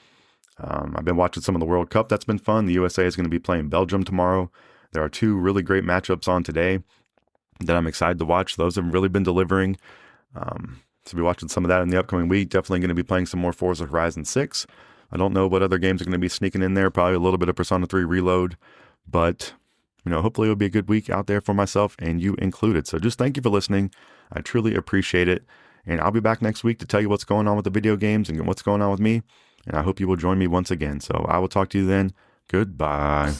I've been watching some of the World Cup. That's been fun. The USA is going to be playing Belgium tomorrow. There are 2 really great matchups on today that I'm excited to watch. Those have really been delivering. So we'll be watching some of that in the upcoming week. Definitely going to be playing some more Forza Horizon 6. I don't know what other games are going to be sneaking in there. Probably a little bit of Persona 3 Reload. But, hopefully it'll be a good week out there for myself and you included. So just thank you for listening. I truly appreciate it. And I'll be back next week to tell you what's going on with the video games and what's going on with me. And I hope you will join me once again. So I will talk to you then. Goodbye.